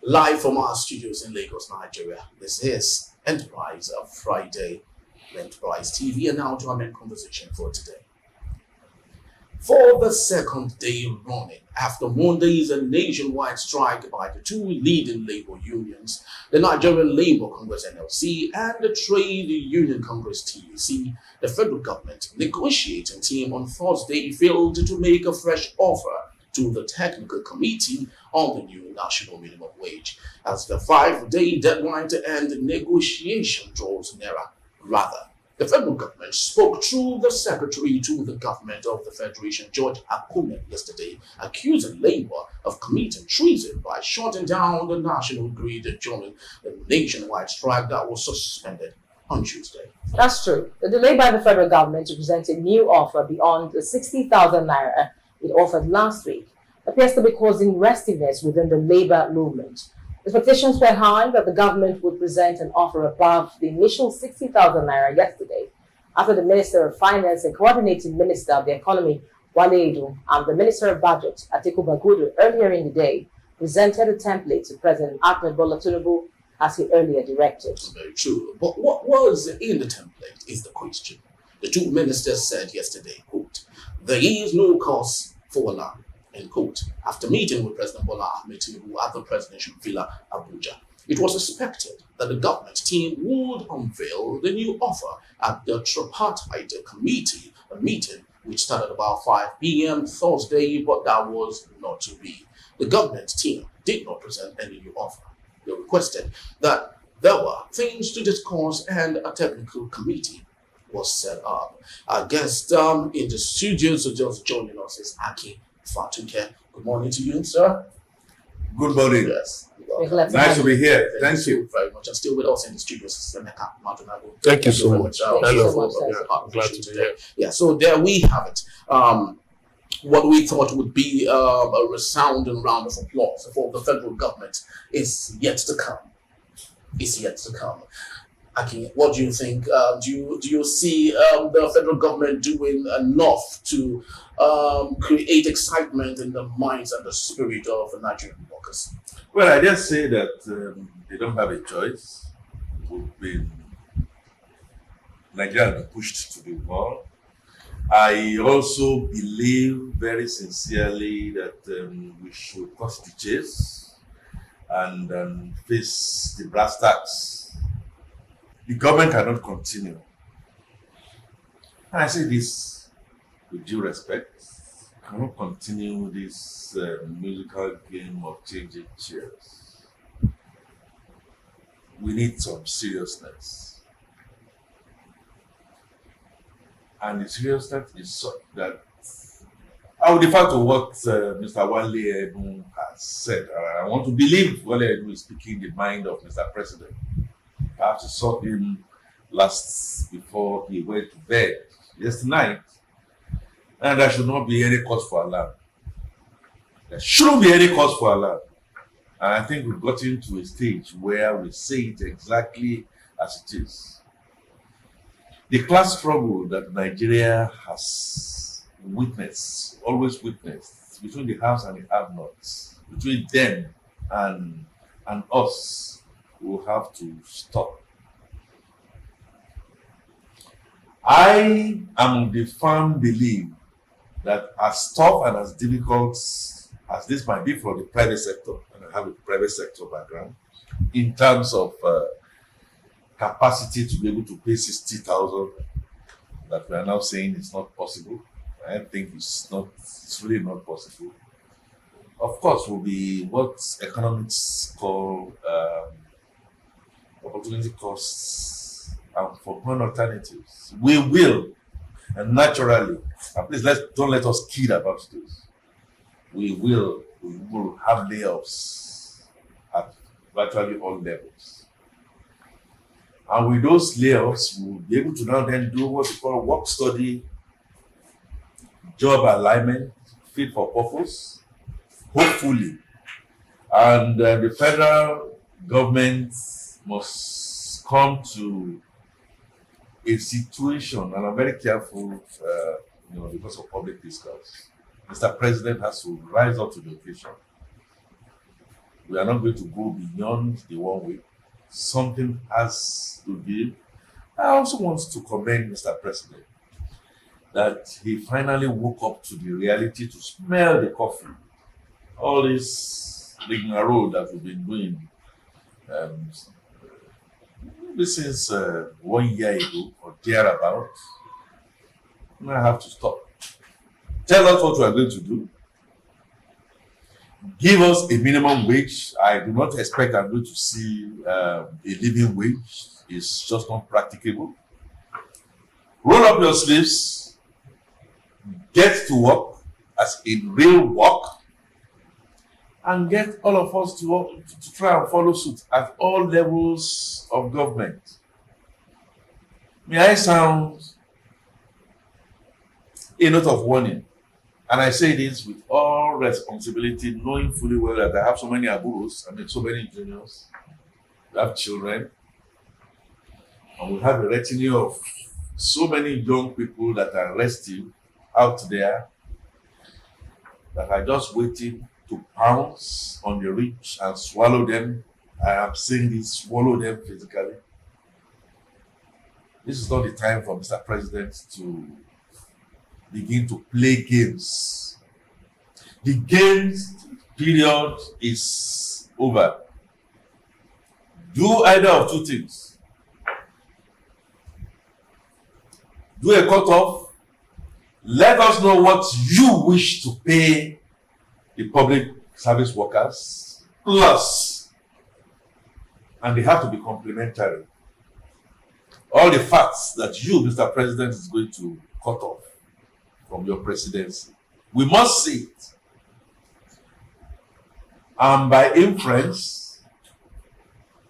Live from our studios in Lagos, Nigeria. This is Enterprise of Friday, Enterprise TV, and now to our main conversation for today. For the second day running, after Monday's nationwide strike by the two leading labor unions, the Nigerian Labour Congress (NLC) and the Trade Union Congress (TUC), the federal government negotiating team on Thursday failed to make a fresh offer to the technical committee on the new national minimum wage, as the 5-day deadline to end negotiation draws nearer. Rather, the federal government spoke through the secretary to the government of the Federation, George Akume, yesterday, accusing Labour of committing treason by shutting down the national grid during the nationwide strike that was suspended on Tuesday. That's true. The delay by the federal government to present a new offer beyond the 60,000 naira it offered last week appears to be causing restiveness within the labour movement. Expectations were high that the government would present an offer above the initial 60,000 naira yesterday, after the Minister of Finance and Coordinating Minister of the Economy, Wale Edu, and the Minister of Budget, Atiku Bagudu, earlier in the day, presented a template to President Ahmed Bola Tinubu as he earlier directed. Very true. But what was in the template is the question. The two ministers said yesterday, quote, "There is no cause for alarm," end quote, after meeting with President Bola Ahmed Tinubu at the presidential villa, Abuja. It was expected that the government team would unveil the new offer at the tripartite committee, a meeting which started about 5 p.m. Thursday, but that was not to be. The government team did not present any new offer. They requested that there were things to discuss and a technical committee was set up. Our guest in the studio, so just joining us, is Aki Fatuke. Good morning to you, sir. Good morning. Yes. Nice to be here. Thank you very much. And still with us in the studio, Sister Neka Maldonado. Thank you so much. Hello. Glad to be here. Yeah, so there we have it. What we thought would be a resounding round of applause for the federal government is yet to come. Is yet to come. Aki, what do you think? Do you see the federal government doing enough to create excitement in the minds and the spirit of the Nigerian workers? Well, I just say that they don't have a choice. Nigeria has been pushed to the wall. I also believe very sincerely that we should cut the chase and face the brass tacks. The government cannot continue. And I say this with due respect. Cannot continue this musical game of changing chairs. We need some seriousness. And the seriousness is such that I would defer to what Mr. Wale Edu has said. I want to believe Wale Edu is speaking the mind of Mr. President. Perhaps I saw him last before he went to bed yesterday night, and there should not be any cause for alarm. There shouldn't be any cause for alarm. And I think we've gotten to a stage where we say it exactly as it is. The class struggle that Nigeria has witnessed, always witnessed, between the haves and the have-nots, between them and us, will have to stop. I am the firm belief that as tough and as difficult as this might be for the private sector, and I have a private sector background, in terms of capacity to be able to pay 60,000, that we are now saying is not possible. I think it's really not possible. Of course, will be what economics call opportunity costs and for alternatives. We will, and naturally, and please don't let us kid about this. We will have layoffs at virtually all levels. And with those layoffs, we'll be able to now then do what we call work study, job alignment, fit for purpose, hopefully. And the federal government must come to a situation, and I'm very careful, because of public discourse. Mr. President has to rise up to the occasion. We are not going to go beyond the one way. Something has to give. I also want to commend Mr. President that he finally woke up to the reality to smell the coffee. All this rigmarole that we've been doing since 1 year ago or thereabout, I have to stop. Tell us what we are going to do. Give us a minimum wage. I do not expect I'm going to see a living wage. It's just not practicable. Roll up your sleeves. Get to work as in real work. And get all of us to try and follow suit at all levels of government. May I sound a note of warning? And I say this with all responsibility, knowing fully well that I have so many aburos, so many juniors, we have children, and we have a retinue of so many young people that are restive out there that are just waiting to pounce on the rich and swallow them. I am saying this, swallow them physically. This is not the time for Mr. President to begin to play games. The games period is over. Do either of two things. Do a cutoff. Let us know what you wish to pay the public service workers, plus, and they have to be complementary. All the facts that you, Mr. President, is going to cut off from your presidency, we must see it. And by inference,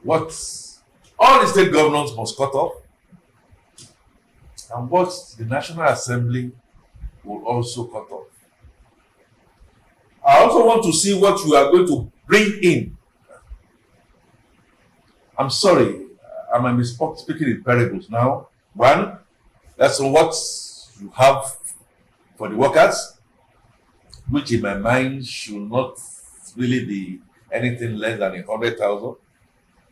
what all the state governors must cut off, and what the National Assembly will also cut off. I also want to see what you are going to bring in. I'm sorry, I might be speaking in parables now. One, that's what you have for the workers, which in my mind should not really be anything less than 100,000,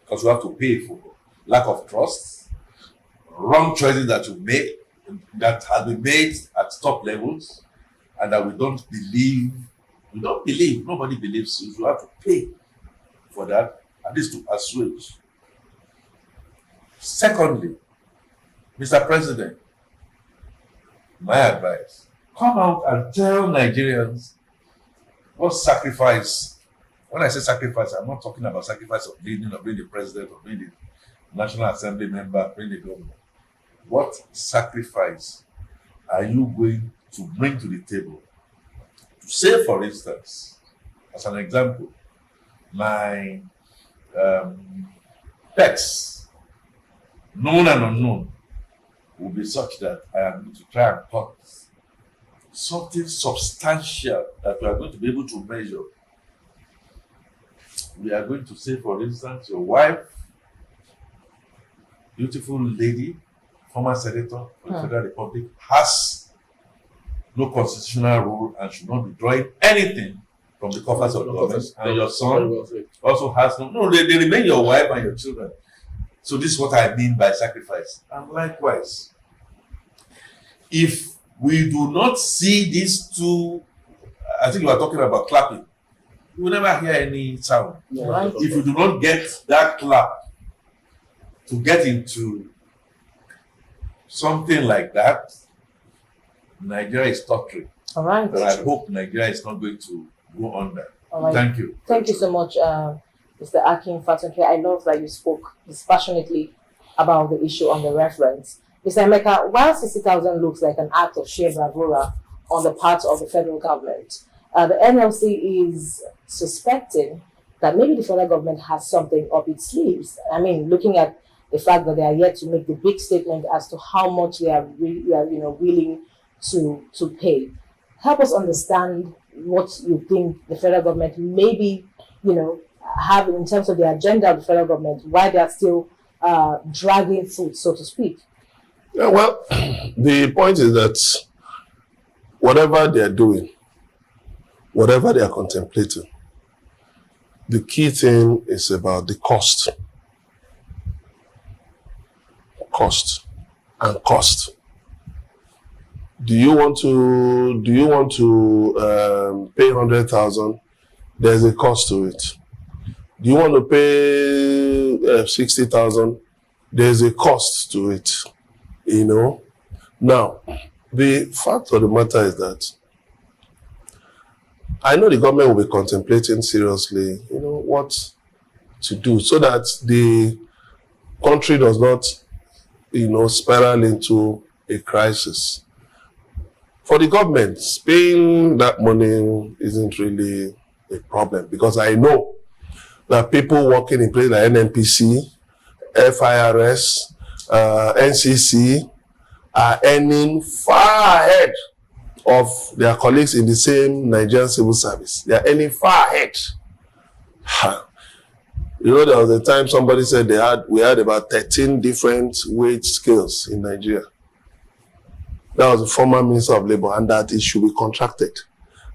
because you have to pay for lack of trust, wrong choices that you make, that have been made at top levels, and that we don't believe. Nobody believes you. You have to pay for that, at least to assuage. Secondly, Mr. President, my advice, come out and tell Nigerians what sacrifice. When I say sacrifice, I'm not talking about sacrifice of being the president, or being the National Assembly member, being the governor. What sacrifice are you going to bring to the table? To say, for instance, as an example, my pets, known and unknown, will be such that I am going to try and cut something substantial that we are going to be able to measure. We are going to say, for instance, your wife, beautiful lady, former senator for the Federal Republic, has no constitutional rule and should not be drawing anything from the coffers of government. And your son also has no, they remain your wife and your children. So this is what I mean by sacrifice. And likewise, if we do not see these two, I think you are talking about clapping, you will never hear any sound. Right. If you do not get that clap to get into something like that, Nigeria is tottering. All right. But I hope Nigeria is not going to go under. All right. Thank you. Thank you so much, Mr. Akin Fatunke. I love that you spoke dispassionately about the issue on the reference. Mr. Emeka, while 60,000 looks like an act of sheer bravura on the part of the federal government, the NLC is suspecting that maybe the federal government has something up its sleeves. I mean, looking at the fact that they are yet to make the big statement as to how much they are willing to pay. Help us understand what you think the federal government maybe, have in terms of the agenda of the federal government, why they are still dragging foot, so to speak. Yeah, well, the point is that whatever they are doing, whatever they are contemplating, the key thing is about the cost. Cost and cost. Do you want to pay 100,000? There's a cost to it. Do you want to pay 60,000? There's a cost to it. You know. Now, the fact of the matter is that I know the government will be contemplating seriously, what to do so that the country does not, spiral into a crisis. For the government, paying that money isn't really a problem because I know that people working in places like NNPC, FIRS, NCC are earning far ahead of their colleagues in the same Nigerian civil service. They are earning far ahead. There was a time somebody said we had about 13 different wage scales in Nigeria. That was the former Minister of Labour, and that it should be contracted.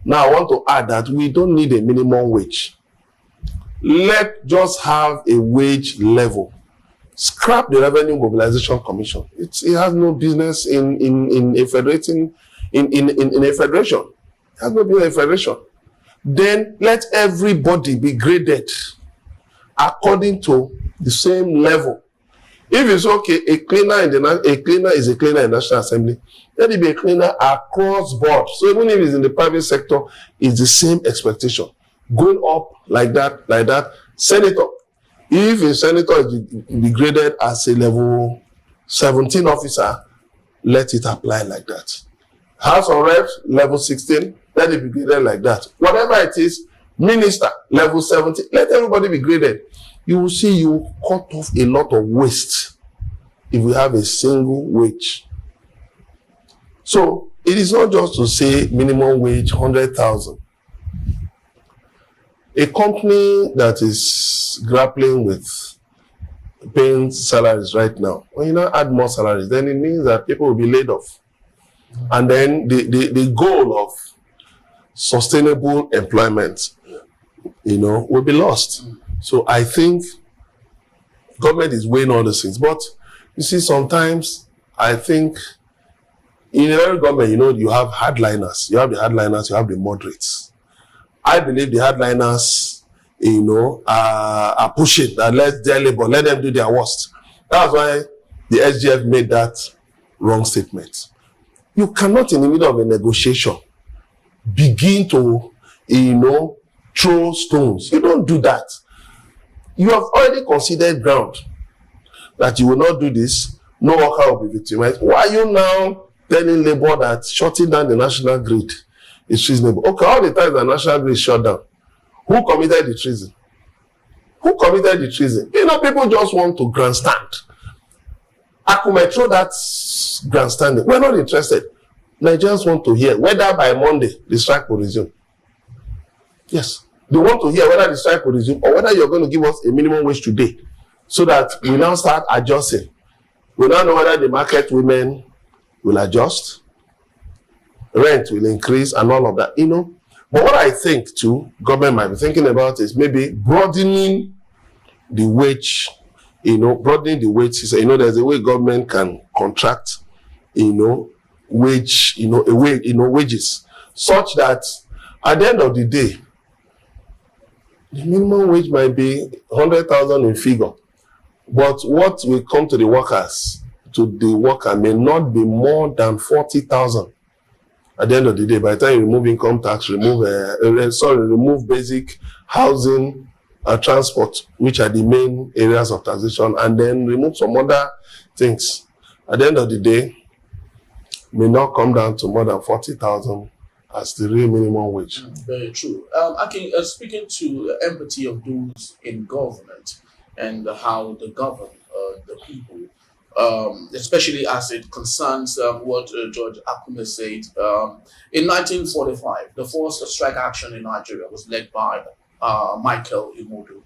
Now, I want to add that we don't need a minimum wage. Let's just have a wage level. Scrap the Revenue Mobilization Commission. It has no business in a federating in a federation. It has no business in a federation. Then let everybody be graded according to the same level. If it's okay, a cleaner is a cleaner in the National Assembly, let it be a cleaner across board. So even if it's in the private sector, it's the same expectation. Going up like that. Senator, if a senator is degraded as a level 17 officer, let it apply like that. House of Reps, level 16, let it be graded like that. Whatever it is, minister, level 17, let everybody be graded. You will see you cut off a lot of waste if we have a single wage. So it is not just to say minimum wage 100,000. A company that is grappling with paying salaries right now, when you now add more salaries, then it means that people will be laid off. And then the goal of sustainable employment, will be lost. So I think government is weighing all these things. But you see, sometimes I think in every government, you have hardliners. You have the hardliners, you have the moderates. I believe the hardliners, are pushing that let their labor, let them do their worst. That's why the SGF made that wrong statement. You cannot, in the middle of a negotiation, begin to, throw stones. You don't do that. You have already considered ground that you will not do this. No worker will be victimized. Why are you now telling labor that shutting down the national grid is treasonable? Okay, all the times the national grid is shut down, who committed the treason? Who committed the treason? People just want to grandstand. I could throw that grandstanding. We're not interested. Nigerians want to hear whether by Monday the strike will resume. Yes. They want to hear whether the strike will resume or whether you're going to give us a minimum wage today so that we now start adjusting. We now know whether the market women will adjust, rent will increase and all of that, But what I think too, government might be thinking about is maybe broadening the wage, broadening the wage system. There's a way government can contract, wage, wages, such that at the end of the day, the minimum wage might be 100,000 in figure, but what will come to the worker may not be more than 40,000. At the end of the day, by the time you remove income tax, remove basic housing, transport, which are the main areas of taxation, and then remove some other things. At the end of the day, may not come down to more than 40,000 as the real minimum wage. Very true. Speaking to the empathy of those in government and how they govern the people, especially as it concerns what George Akume said. In 1945, the first strike action in Nigeria was led by Michael Imodu.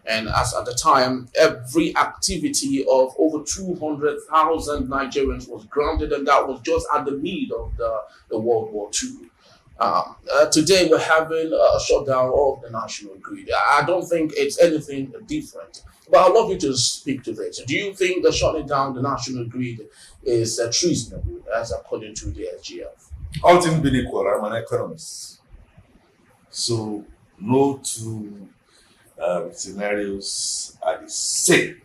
And as at the time, every activity of over 200,000 Nigerians was grounded, and that was just at the mid of the World War II. Today we're having a shutdown of the national grid. I don't think it's anything different. But I'd love you to speak to this. Do you think the shutting down the national grid is treasonable, as according to the SGF? All things being equal, I'm an economist. So no two scenarios are the same.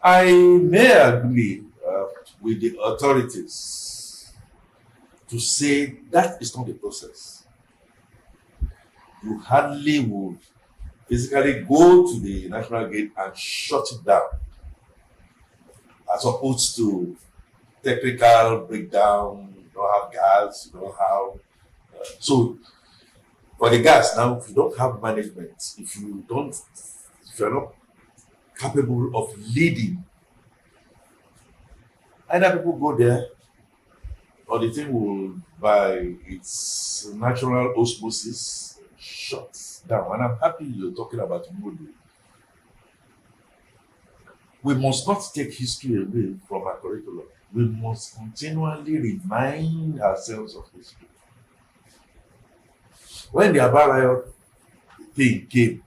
I may agree with the authorities to say that is not the process. You hardly would physically go to the national grid and shut it down, as opposed to technical breakdown. You don't have gas, you don't have. So, for the gas now, if you don't have management, if you're not capable of leading, either people go there or the thing will, by its natural osmosis, shut down. And I'm happy you're talking about Modu. We must not take history away from our curriculum. We must continually remind ourselves of history. When the Abarayo thing came,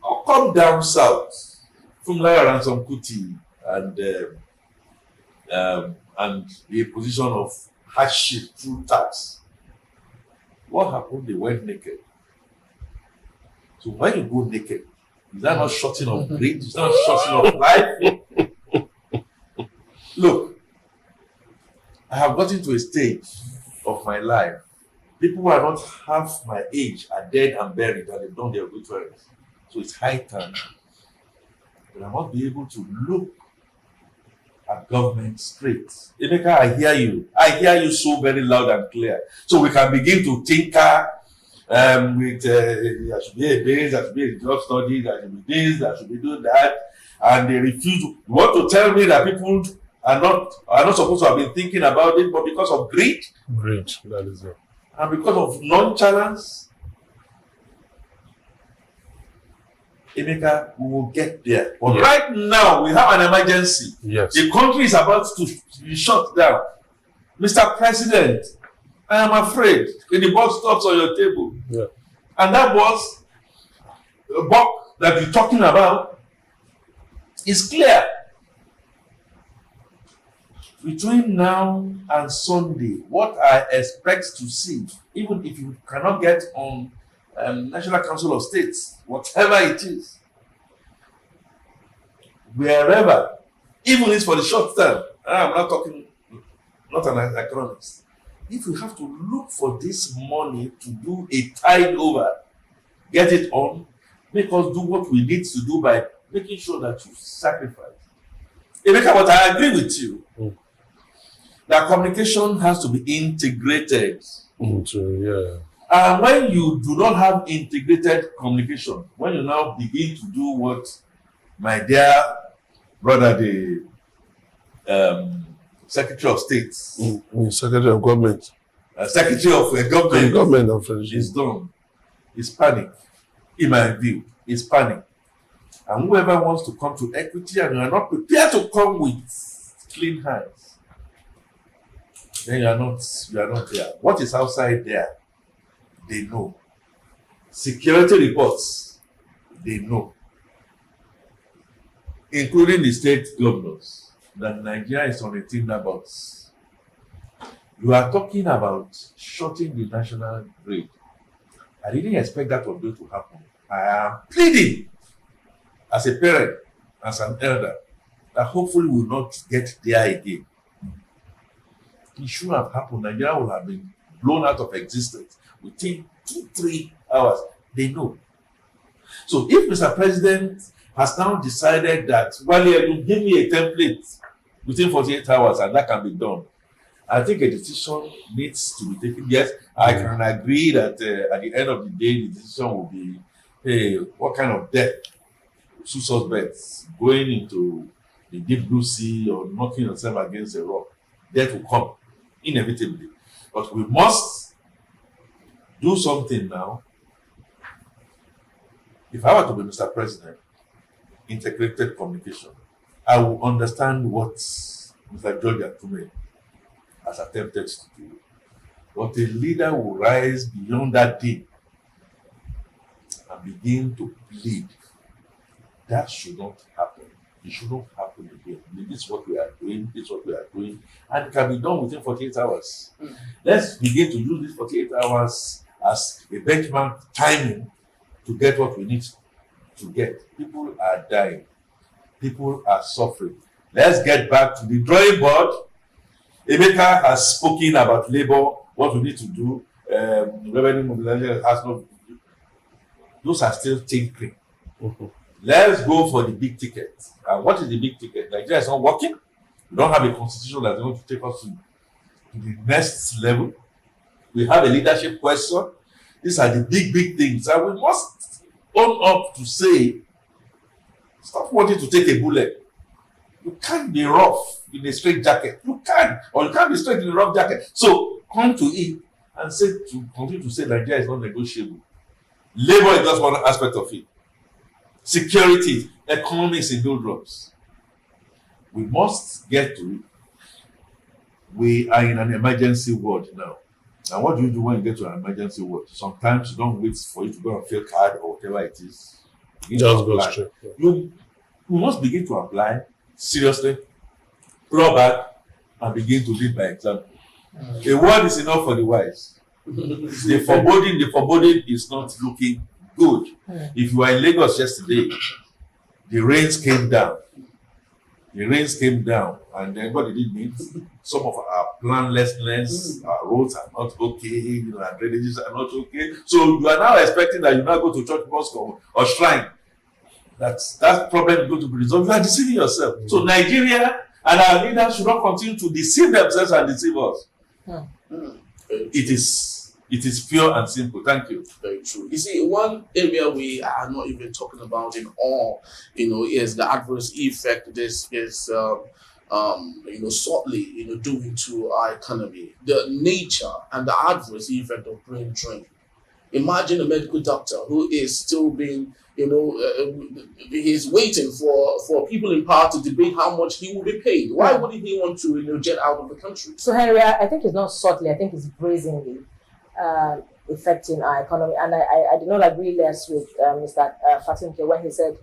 I'll come down south from Laya Ransom Kuti and the position of hardship through tax. What happened? They went naked. So when you go naked, is that not shutting off grid? Is that not shutting off life? Look, I have gotten to a stage of my life. People who are not half my age are dead and buried, and they've done their obituaries. So it's high time that I must be able to look at government straight. Emeka, I hear you. I hear you so very loud and clear. So we can begin to tinker with there should be a base, there should be a job study, there should be this, there should be doing that, and they refuse. You want to tell me that people are not supposed to have been thinking about it, but because of greed? Great, that is it. And because of nonchalance, Emeka, we will get there. But right now, we have an emergency. Yes. The country is about to be shut down. Mr. President, I am afraid when the box stops on your table. Yeah. And that was the box that you're talking about is clear. Between now and Sunday, what I expect to see, even if you cannot get on National Council of States, whatever it is, wherever, even if it's for the short term, I'm not talking, not an economist. If you have to look for this money to do a tide over, get it on, make us do what we need to do by making sure that you sacrifice. Emeka, but I agree with you. That communication has to be integrated. Yeah. And when you do not have integrated communication, when you now begin to do what my dear brother, the Secretary of State, Secretary of Government, Secretary of Government, Government of is done, is panic. In my view, is panic. And whoever wants to come to equity and you are not prepared to come with clean hands, then you are not there. What is outside there? They know. Security reports, they know. Including the state governors, that Nigeria is on a tinderbox. You are talking about shutting the national grid. I didn't expect that was going to happen. I am pleading as a parent, as an elder, that hopefully we will not get there again. It should have happened. Nigeria will have been blown out of existence within 2-3 hours. They know. So if Mr. President has now decided that, well, you give me a template within 48 hours and that can be done, I think a decision needs to be taken. Yes, I can agree that at the end of the day, the decision will be, hey, what kind of death two suspects going into the deep blue sea or knocking yourself against a rock, death will come inevitably. But we must do something now. If I were to be Mr. President, integrated communication, I will understand what Mr. George Akume has attempted to do. But a leader will rise beyond that day and begin to plead. That should not happen. It should not happen again. This is what we are doing. This is what we are doing. And it can be done within 48 hours. Let's begin to use these 48 hours as a benchmark timing to get what we need to get. People are dying. People are suffering. Let's get back to the drawing board. Emeka has spoken about labor, what we need to do. Revenue mobilization has no. Those are still tinkering. Let's go for the big ticket. And what is the big ticket? Nigeria is not working. We don't have a constitution that's going to take us to the next level. We have a leadership question. These are the big things. And we must own up to say, stop wanting to take a bullet. You can't be rough in a straight jacket. You can't. Or you can't be straight in a rough jacket. So come to it and say to continue to say Nigeria is not negotiable. Labor is just one aspect of it. Security, economics in doldrums. We must get to it. We are in an emergency world now. And what do you do when you get to an emergency world? Sometimes you don't wait for you to go and fill card or whatever it is. Just go straight. You must begin to apply seriously, draw back, and begin to lead by example. A word is enough for the wise. The foreboding is not looking good. If you were in Lagos yesterday, the rains came down. And then what did it mean? Some of our planlessness, our roads are not okay, our drainages are not okay. So you are now expecting that you now go to church mosque or shrine. That problem is going to be resolved. You are deceiving yourself. So Nigeria and our leaders should not continue to deceive themselves and deceive us. It is pure and simple. Thank you. Very true. You see, one area we are not even talking about in all, is the adverse effect this is, shortly, doing to our economy. The nature and the adverse effect of brain drain. Imagine a medical doctor who is still being, he's waiting for people in power to debate how much he will be paid. Why wouldn't he want to, jet out of the country? So, Henry, I think it's not subtly, I think it's brazenly affecting our economy. And I did not agree less with Mr. Fatimke when he said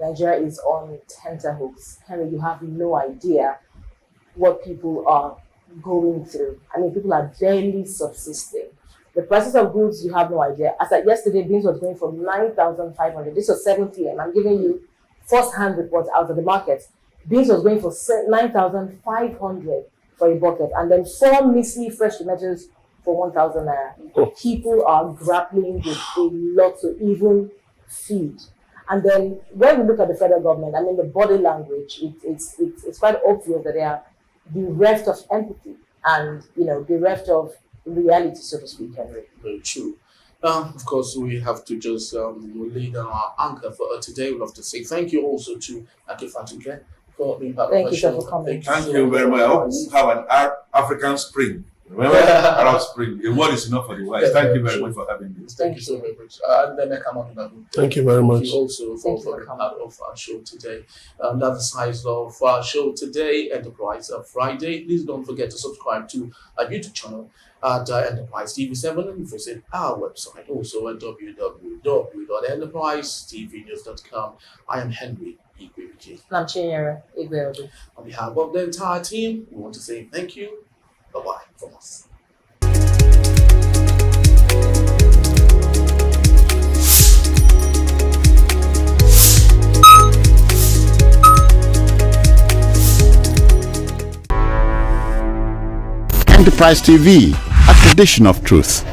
Nigeria is on tenterhooks. Henry, you have no idea what people are going through. I mean, people are barely subsisting. The prices of goods, you have no idea. As at yesterday, beans was going from 9,500. This was 7 p.m. I'm giving you first-hand reports out of the market. Beans was going for 9,500 for a bucket, and then 4 measly fresh tomatoes for 1,000 naira. People are grappling with a lot to even feed. And then when we look at the federal government, I mean, the body language, it's quite obvious that they are bereft of empathy and, bereft of reality, so to speak, Henry. Very true. Of course, we have to just lay down our anchor for today. We'd love to say thank you also to Ake Fatimke for being part of the show. Thank you for coming. Thank you very much. I hope we have an African spring. Remember, Arab Spring. A word is enough for the wise. Thank you very much for having me. Thank you so very much. Thank you very much. Thank you also for being part of our show today. That's the size of our show today, Enterprise Friday. Please don't forget to subscribe to our YouTube channel at Enterprise TV7 and visit our website also at www.enterprisetvnews.com. I am Henry Igwebike. I'm Chinyere Igweobi. On behalf of the entire team, we want to say thank you. Bye-bye from us. Enterprise TV, a tradition of truth.